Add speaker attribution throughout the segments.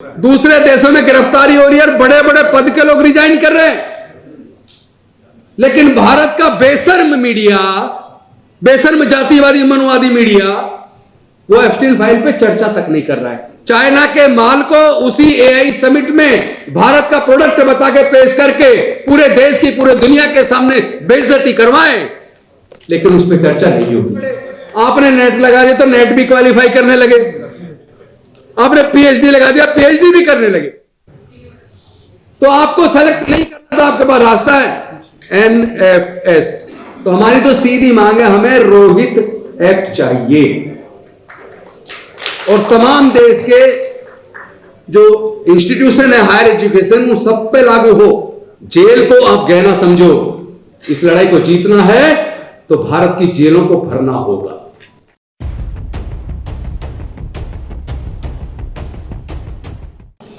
Speaker 1: दूसरे देशों में गिरफ्तारी हो रही है और बड़े बड़े पद के लोग रिजाइन कर रहे हैं, लेकिन भारत का बेशर्म मीडिया, बेशर्म जातिवादी मनवादी मीडिया वो एप्स्टीन फाइल पे चर्चा तक नहीं कर रहा है। चाइना के माल को उसी एआई समिट में भारत का प्रोडक्ट बता के पेश करके पूरे देश की, पूरे दुनिया के सामने बेइज्जती करवाए, लेकिन उस पर चर्चा नहीं होगी। आपने नेट लगा दिया तो नेट भी क्वालिफाई करने लगे, आपने पीएचडी लगा दिया, पीएचडी भी करने लगे। तो आपको सेलेक्ट नहीं करना तो आपके पास रास्ता है एनएफएस। तो हमारी तो सीधी मांग है, हमें रोहित एक्ट चाहिए और तमाम देश के जो इंस्टीट्यूशन है हायर एजुकेशन उन सब पे लागू हो। जेल को आप गहना समझो, इस लड़ाई को जीतना है तो भारत की जेलों को भरना होगा।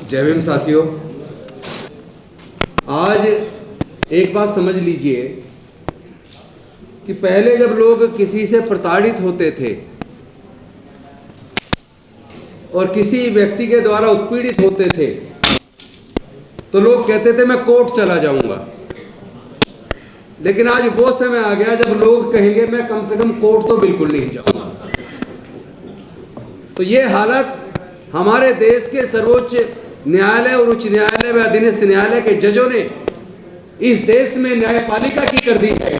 Speaker 1: जय भीम साथियों, आज एक बात समझ लीजिए कि पहले जब लोग किसी से प्रताड़ित होते थे और किसी व्यक्ति के द्वारा उत्पीड़ित होते थे तो लोग कहते थे मैं कोर्ट चला जाऊंगा, लेकिन आज वो समय आ गया जब लोग कहेंगे मैं कम से कम कोर्ट तो बिल्कुल नहीं जाऊंगा। तो ये हालत हमारे देश के सर्वोच्च न्यायालय और उच्च न्यायालय व अधीनस्थ न्यायालय के जजों ने इस देश में न्यायपालिका की कर दी है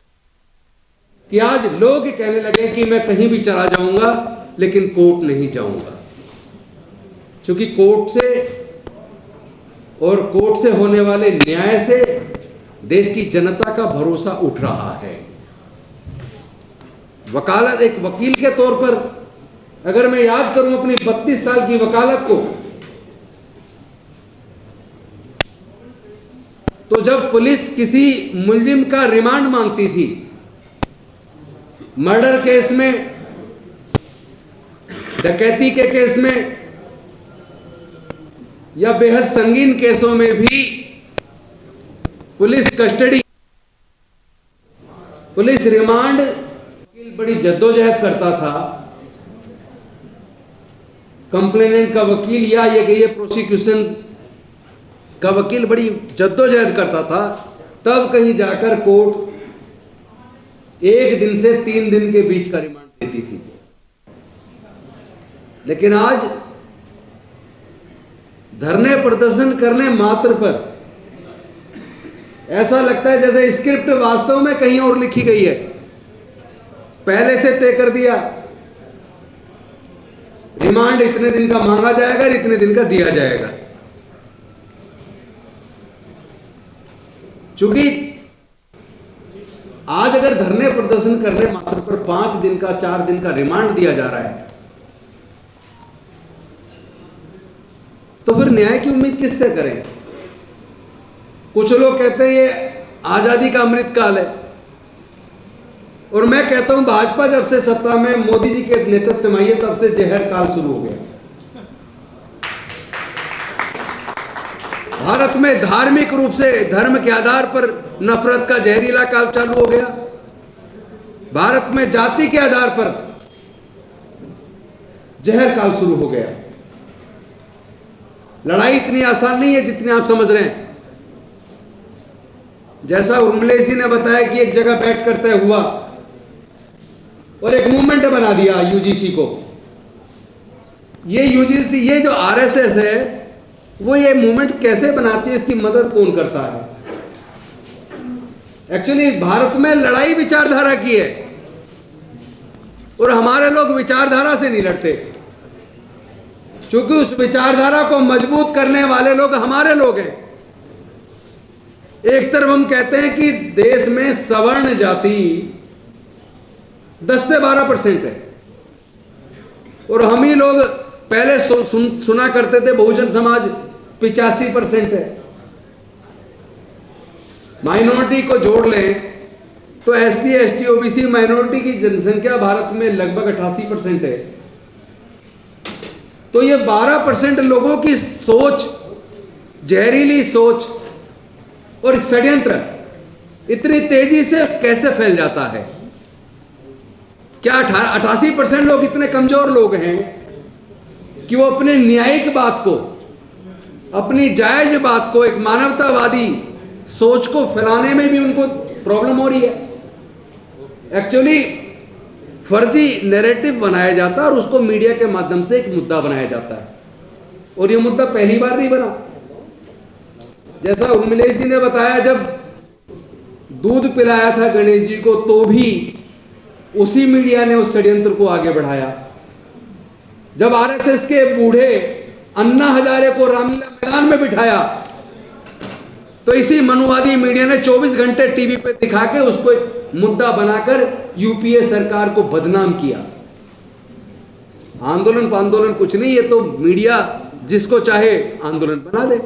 Speaker 1: कि आज लोग कहने लगे कि मैं कहीं भी चला जाऊंगा लेकिन कोर्ट नहीं जाऊंगा, क्योंकि कोर्ट से और कोर्ट से होने वाले न्याय से देश की जनता का भरोसा उठ रहा है। वकालत, एक वकील के तौर पर अगर मैं याद करूं अपनी 32 साल की वकालत को, तो जब पुलिस किसी मुलजिम का रिमांड मांगती थी, मर्डर केस में, डकैती के केस में या बेहद संगीन केसों में भी पुलिस कस्टडी, पुलिस रिमांड बड़ी जद्दोजहद करता था। कंप्लेनेंट का वकील या ये कहिए प्रोसिक्यूशन का वकील बड़ी जद्दोजहद करता था, तब कहीं जाकर कोर्ट 1 दिन से 3 दिन के बीच का रिमांड देती थी। लेकिन आज धरने प्रदर्शन करने मात्र पर ऐसा लगता है जैसे स्क्रिप्ट वास्तव में कहीं और लिखी गई है, पहले से तय कर दिया रिमांड इतने दिन का मांगा जाएगा, इतने दिन का दिया जाएगा। चूंकि आज अगर धरने प्रदर्शन करने मात्र पर 5 दिन का, 4 दिन का रिमांड दिया जा रहा है, तो फिर न्याय की उम्मीद किससे करें? कुछ लोग कहते हैं ये आजादी का अमृत काल है, और मैं कहता हूं भाजपा जब से सत्ता में मोदी जी के नेतृत्व में आई है तब से जहर काल शुरू हो गया। भारत में धार्मिक रूप से, धर्म के आधार पर नफरत का जहरीला काल चालू हो गया। भारत में जाति के आधार पर जहर काल शुरू हो गया। लड़ाई इतनी आसान नहीं है जितनी आप समझ रहे हैं। जैसा उर्मिलेश जी ने बताया कि एक जगह बैठ कर तय हुआ और एक मूवमेंट बना दिया यूजीसी को। ये यूजीसी, ये जो आरएसएस है, वो ये मूवमेंट कैसे बनाती है, इसकी मदद कौन करता है? एक्चुअली भारत में लड़ाई विचारधारा की है और हमारे लोग विचारधारा से नहीं लड़ते, क्योंकि उस विचारधारा को मजबूत करने वाले लोग हमारे लोग हैं। एक तरफ हम कहते हैं कि देश में सवर्ण जाति 10 से 12% है, और हम ही लोग पहले सुना करते थे बहुजन समाज 85% है। माइनॉरिटी को जोड़ लें तो एससी, एसटी, ओबीसी माइनॉरिटी की जनसंख्या भारत में लगभग 88% है। तो ये 12% लोगों की सोच, जहरीली सोच और षड्यंत्र इतनी तेजी से कैसे फैल जाता है? क्या 88% लोग इतने कमजोर लोग हैं कि वो अपने न्यायिक बात को अपनी जायज बात को, एक मानवतावादी सोच को फैलाने में भी उनको प्रॉब्लम हो रही है। एक्चुअली फर्जी नैरेटिव बनाया जाता है और उसको मीडिया के माध्यम से एक मुद्दा बनाया जाता है, और ये मुद्दा पहली बार नहीं बना। जैसा उर्मिलेश जी ने बताया, जब दूध पिलाया था गणेश जी को तो भी उसी मीडिया ने उस षड्यंत्र को आगे बढ़ाया। जब आरएसएस के बूढ़े अन्ना हजारे को रामलीला मैदान में बिठाया तो इसी मनुवादी मीडिया ने 24 घंटे टीवी पे दिखा के उसको एक मुद्दा बनाकर यूपीए सरकार को बदनाम किया। आंदोलन कुछ नहीं, ये तो मीडिया जिसको चाहे आंदोलन बना दे।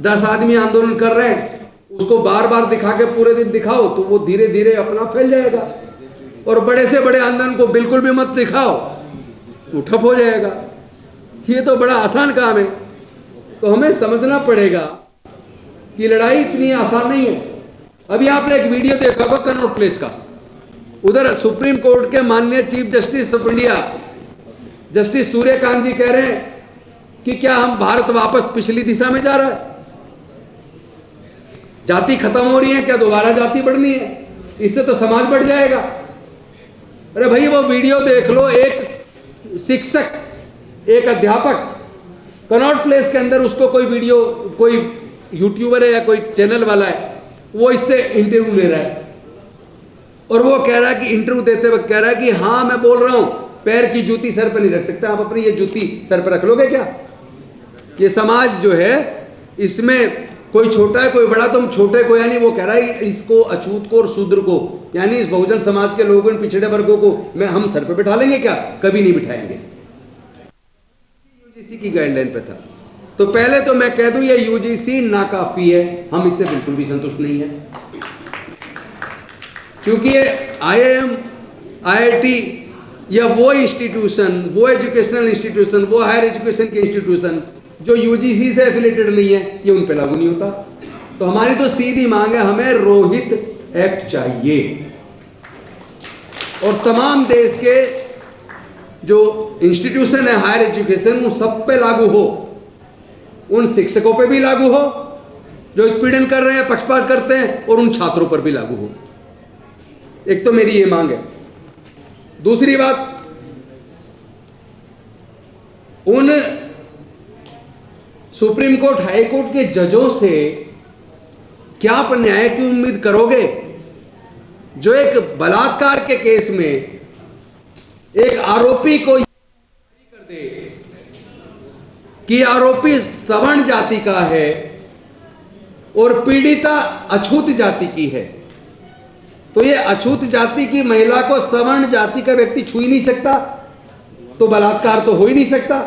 Speaker 1: 10 आदमी आंदोलन कर रहे हैं, उसको बार बार दिखा के पूरे दिन दिखाओ तो वो धीरे धीरे अपना फैल जाएगा, और बड़े से बड़े आंदोलन को बिल्कुल भी मत दिखाओ, वो ठप हो जाएगा। ये तो बड़ा आसान काम है। तो हमें समझना पड़ेगा कि लड़ाई इतनी आसान नहीं है। अभी आपने एक वीडियो देखा होगा कनॉट प्लेस का, उधर सुप्रीम कोर्ट के माननीय chief justice of India justice Suryakant ji कह रहे हैं कि क्या हम भारत वापस पिछली दिशा में जा रहा है, जाति खत्म हो रही है, क्या दोबारा जाति बढ़नी है, इससे तो समाज बढ़ जाएगा। अरे भाई वो वीडियो देख लो, एक शिक्षक, एक अध्यापक कनॉट प्लेस के अंदर, उसको कोई वीडियो, कोई यूट्यूबर है या कोई चैनल वाला है, वो इससे इंटरव्यू ले रहा है और वो कह रहा है कि इंटरव्यू देते वक्त कह रहा है कि हाँ मैं बोल रहा हूं, पैर की जूती सर पर नहीं रख सकता, आप अपनी ये जूती सर पर रख लोगे क्या? ये समाज जो है इसमें कोई छोटा है कोई बड़ा, तुम छोटे को, यानी वो कह रहा है इसको, अछूत को और शूद्र को, यानी इस बहुजन समाज के लोगों, पिछड़े वर्गों को मैं हम सर पे बिठा लेंगे क्या? कभी नहीं बिठाएंगे। यूजीसी की गाइडलाइन पे था। तो पहले तो मैं कह दूं ये यूजीसी नाकाफी है, हम इससे बिल्कुल भी संतुष्ट नहीं है, क्योंकि ये आईआईएम, आईआईटी या वो इंस्टीट्यूशन, वो एजुकेशनल इंस्टीट्यूशन, वो हायर एजुकेशन के इंस्टीट्यूशन जो यूजीसी से एफिलेटेड नहीं है, ये उन पे लागू नहीं होता। तो हमारी तो सीधी मांग है, हमें रोहित एक्ट चाहिए और तमाम देश के जो इंस्टीट्यूशन है हायर एजुकेशन, उन सब पे लागू हो, उन शिक्षकों पे भी लागू हो जो उत्पीड़न कर रहे हैं, पक्षपात करते हैं, और उन छात्रों पर भी लागू हो। एक तो मेरी ये मांग है। दूसरी बात, उन सुप्रीम कोर्ट, हाई कोर्ट के जजों से क्या आप न्याय की उम्मीद करोगे जो एक बलात्कार के केस में एक आरोपी को कर दे कि आरोपी सवर्ण जाति का है और पीड़िता अछूत जाति की है, तो ये अछूत जाति की महिला को सवर्ण जाति का व्यक्ति छू ही नहीं सकता, तो बलात्कार तो हो ही नहीं सकता।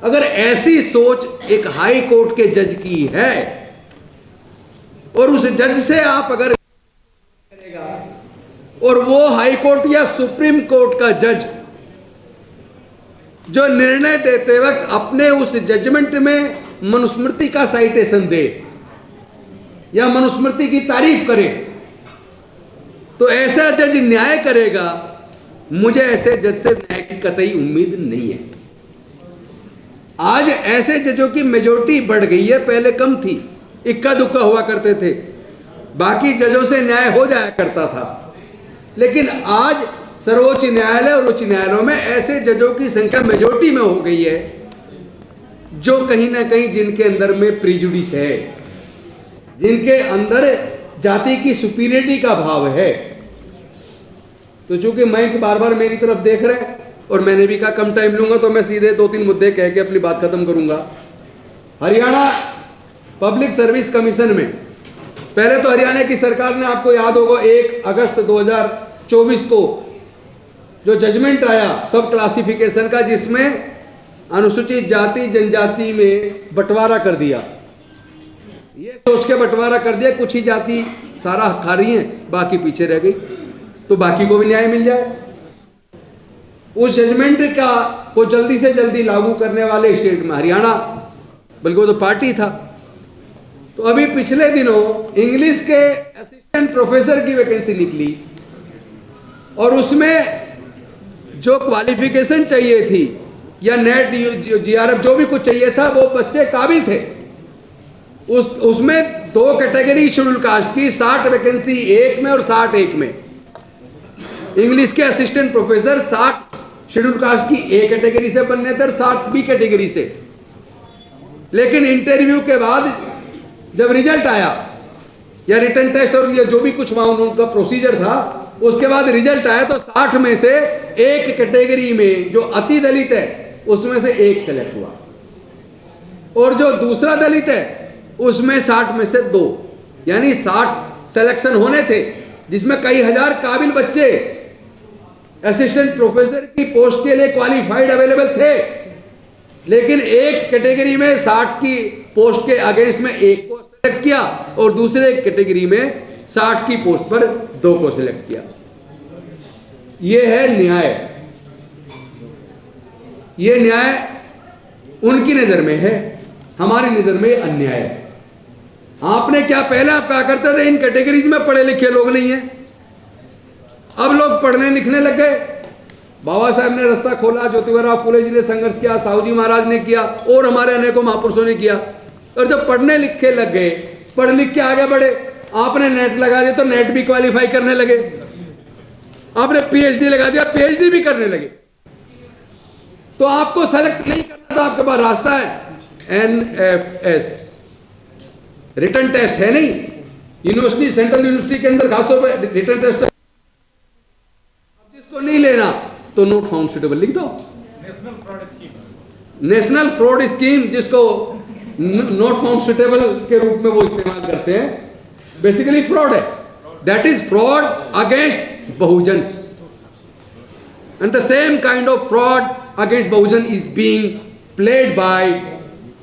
Speaker 1: अगर ऐसी सोच एक हाई कोर्ट के जज की है और उस जज से आप अगर करेगा और वो हाई कोर्ट या सुप्रीम कोर्ट का जज जो निर्णय देते वक्त अपने उस जजमेंट में मनुस्मृति का साइटेशन दे या मनुस्मृति की तारीफ करे, तो ऐसा जज न्याय करेगा। मुझे ऐसे जज से न्याय की कतई उम्मीद नहीं है। आज ऐसे जजों की मेजोरिटी बढ़ गई है, पहले कम थी, इक्का दुक्का हुआ करते थे, बाकी जजों से न्याय हो जाया करता था। लेकिन आज सर्वोच्च न्यायालय और उच्च न्यायालयों में ऐसे जजों की संख्या मेजोरिटी में हो गई है जो कहीं ना कहीं जिनके अंदर में प्रिजुडिस है, जिनके अंदर जाति की सुपीरियरिटी का भाव है। तो चूंकि माइक बार बार मेरी तरफ देख रहे हैं और मैंने भी कहा कम टाइम लूंगा, तो मैं सीधे 2-3 मुद्दे कह के अपनी बात खत्म करूंगा। हरियाणा पब्लिक सर्विस कमीशन में पहले तो हरियाणा की सरकार ने, आपको याद होगा, 1 अगस्त 2024 को जो जजमेंट आया सब क्लासिफिकेशन का, जिसमें अनुसूचित जाति जनजाति में बंटवारा कर दिया, ये सोच के बंटवारा कर दिया कुछ ही जाति सारा हक खा रही है, बाकी पीछे रह गई, तो बाकी को भी न्याय मिल जाए। उस जजमेंट का को जल्दी से जल्दी लागू करने वाले स्टेट में हरियाणा, बल्कि वो तो पार्टी था। तो अभी पिछले दिनों इंग्लिश के असिस्टेंट प्रोफेसर की वैकेंसी निकली और उसमें जो क्वालिफिकेशन चाहिए थी या नेट जीआरएफ जो भी कुछ चाहिए था, वो बच्चे काबिल थे। उसमें 2 कैटेगरी शेड्यूल कास्ट की, 60 वैकेंसी एक में और 60 एक में। इंग्लिश के असिस्टेंट प्रोफेसर 60 शेड्यूल कास्ट की ए कैटेगरी से बनने थे, 60 बी कैटेगरी से। लेकिन इंटरव्यू के बाद जब रिजल्ट आया, या रिटर्न टेस्ट और या जो भी कुछ वहां उनका प्रोसीजर था, उसके बाद रिजल्ट आया तो 60 में से एक कैटेगरी में जो अति दलित है उसमें से एक सेलेक्ट हुआ, और जो दूसरा दलित है उसमें 60 में से 2, यानी 60 सिलेक्शन होने थे, जिसमें कई हजार काबिल बच्चे असिस्टेंट प्रोफेसर की पोस्ट के लिए क्वालिफाइड अवेलेबल थे। लेकिन एक कैटेगरी में 60 की पोस्ट के अगेंस्ट में एक को सिलेक्ट किया, और दूसरे कैटेगरी में 60 की पोस्ट पर 2 को सिलेक्ट किया। यह है न्याय। यह न्याय उनकी नजर में है, हमारी नजर में अन्याय है। आपने क्या पहले आप कहा करते थे इन कैटेगरीज में पढ़े लिखे लोग नहीं है, अब लोग पढ़ने लिखने लग गए। बाबा साहब ने रास्ता खोला, ज्योतिबा फुले जी ने संघर्ष किया, साहू जी महाराज ने किया, और हमारे अनेकों महापुरुषों ने किया। और जब पढ़ने लिखे लग गए, पढ़ लिख के आगे बढ़े, आपने नेट लगा दिया तो नेट भी क्वालिफाई करने लगे, आपने पीएचडी लगा दिया, पीएचडी भी करने लगे। तो आपको सेलेक्ट नहीं करना था, आपके पास रास्ता है एनएफएस, रिटर्न टेस्ट है नहीं। यूनिवर्सिटी, सेंट्रल यूनिवर्सिटी के अंदर खासतौर पर रिटर्न टेस्ट है। जिसको नहीं लेना तो नोट फाउंड सुटेबल लिख दो। नेशनल फ्रॉड स्कीम, जिसको नोट फाउंड सुटेबल के रूप में वो इस्तेमाल करते हैं, बेसिकली फ्रॉड है। That is fraud against Bahujans, and the same kind of fraud against Bahujan is being played by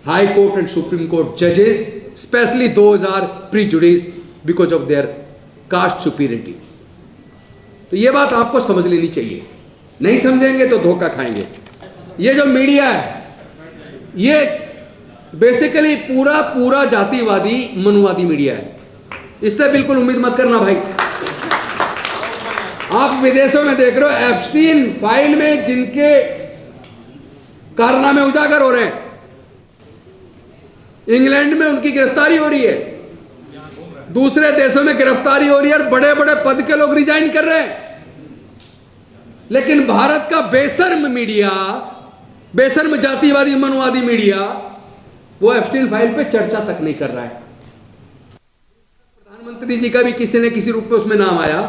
Speaker 1: high court and supreme court जजेस, specially those are prejudice because of their caste superiority. तो ये बात आपको समझ लेनी चाहिए, नहीं समझेंगे तो धोखा खाएंगे। ये जो मीडिया है, ये बेसिकली पूरा जातिवादी मनुवादी मीडिया है। इससे बिल्कुल उम्मीद मत करना भाई। आप विदेशों में देख रहे हो, एप्स्टीन फाइल में जिनके कारनामे उजागर हो रहे हैं, इंग्लैंड में उनकी गिरफ्तारी हो रही है, दूसरे देशों में गिरफ्तारी हो रही है, और बड़े बड़े पद के लोग रिजाइन कर रहे हैं। लेकिन भारत का बेशर्म मीडिया, बेशर्म जातिवादी मनुवादी मीडिया, वो एप्स्टीन फाइल पे चर्चा तक नहीं कर रहा है। प्रधानमंत्री जी का भी किसी न किसी रूप में उसमें नाम आया,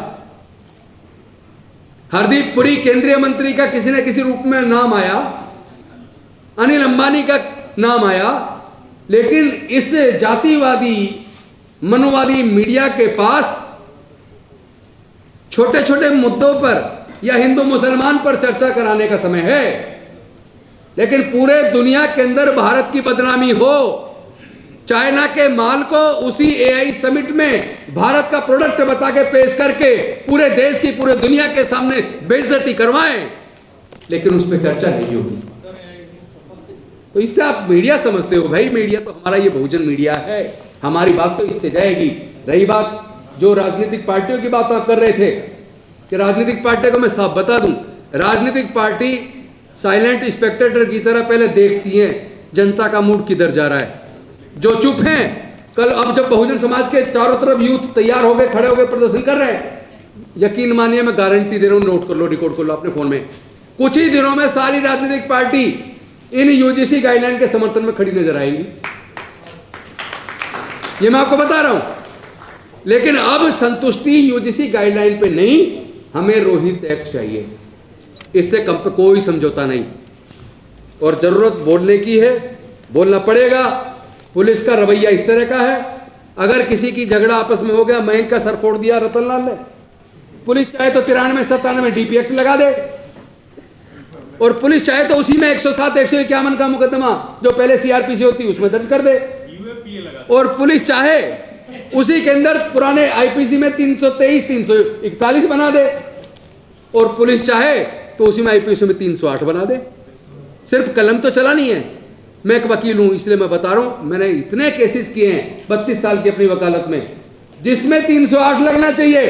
Speaker 1: हरदीप पुरी केंद्रीय मंत्री का किसी न किसी रूप में नाम आया, अनिल अंबानी का नाम आया, लेकिन इस जातिवादी मनुवादी मीडिया के पास छोटे छोटे मुद्दों पर या हिंदू मुसलमान पर चर्चा कराने का समय है। लेकिन पूरे दुनिया के अंदर भारत की बदनामी हो, चाइना के माल को उसी एआई समिट में भारत का प्रोडक्ट बता के पेश करके पूरे देश की, पूरे दुनिया के सामने बेइज्जती करवाएं, लेकिन उस पर चर्चा नहीं होगी। तो इससे आप मीडिया समझते हो भाई, मीडिया तो हमारा ये बहुजन मीडिया है, हमारी बात तो इससे जाएगी। रही बात जो राजनीतिक पार्टियों की बात आप कर रहे थे, कि राजनीतिक पार्टियों को मैं साफ बता दूं, राजनीतिक पार्टी साइलेंट स्पेक्टेटर की तरह पहले देखती हैं जनता का मूड किधर जा रहा है। जो चुप हैं, कल अब जब बहुजन समाज के चारों तरफ यूथ तैयार हो गए, खड़े हो गए, प्रदर्शन कर रहे हैं, यकीन मानिए मैं गारंटी दे रहा हूं, नोट कर लो, रिकॉर्ड कर लो अपने फोन में, कुछ ही दिनों में सारी राजनीतिक पार्टी इन यूजीसी गाइडलाइन के समर्थन में खड़ी नजर आएगी। ये मैं आपको बता रहा हूं। लेकिन अब संतुष्टि यूजीसी गाइडलाइन पे नहीं, हमें रोहित एक्ट चाहिए, इससे कम पे कोई समझौता नहीं। और जरूरत बोलने की है, बोलना पड़ेगा। पुलिस का रवैया इस तरह का है, अगर किसी की झगड़ा आपस में हो गया, मयंक का सर फोड़ दिया रतनलाल ने, पुलिस चाहे तो 93-97 डीपी एक्ट लगा दे, और पुलिस चाहे तो उसी में 107, 151 का मुकदमा जो पहले सीआरपीसी होती है उसमें दर्ज कर दे, और पुलिस चाहे उसी के अंदर पुराने आईपीसी में 323, 341 बना दे, और पुलिस चाहे तो उसी में आईपीसी में 308 बना दे। सिर्फ कलम तो चलानी है। मैं एक वकील हूं, इसलिए मैं बता रहा हूं, मैंने इतने केसेस किए हैं 32 साल की अपनी वकालत में, जिसमें 308 लगना चाहिए,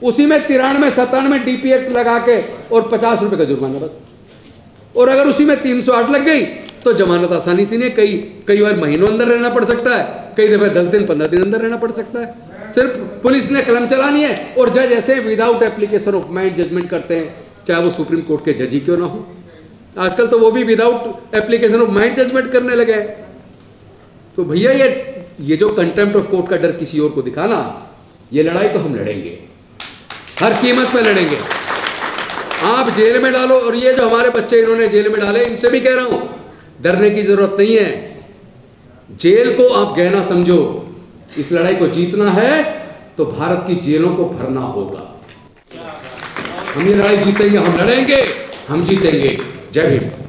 Speaker 1: उसी में 93-97 डीपी एक्ट लगा के और 50 रुपए का जुर्माना बस। और अगर उसी में 308 लग गई तो जमानत आसानी से नहीं, कई बार महीनों अंदर रहना पड़ सकता है, कई दफे 10 दिन 15 दिन अंदर रहना पड़ सकता है। सिर्फ पुलिस ने कलम चलानी है और जज ऐसे without application of mind judgment करते हैं, चाहे वो सुप्रीम कोर्ट के जज ही क्यों ना हो। आजकल तो वो भी without application of mind judgment करने लगे। तो भैया ये जो कंटेम्प्ट ऑफ कोर्ट का डर किसी और को दिखाना, ये लड़ाई तो हम लड़ेंगे, हर कीमत पे लड़ेंगे। आप जेल में डालो, और ये जो हमारे बच्चे इन्होंने जेल में डाले, इनसे भी कह रहा हूं डरने की जरूरत नहीं है। जेल को आप गहना समझो, इस लड़ाई को जीतना है तो भारत की जेलों को भरना होगा। हम ये लड़ाई जीतेंगे, हम लड़ेंगे, हम जीतेंगे। जय हिंद।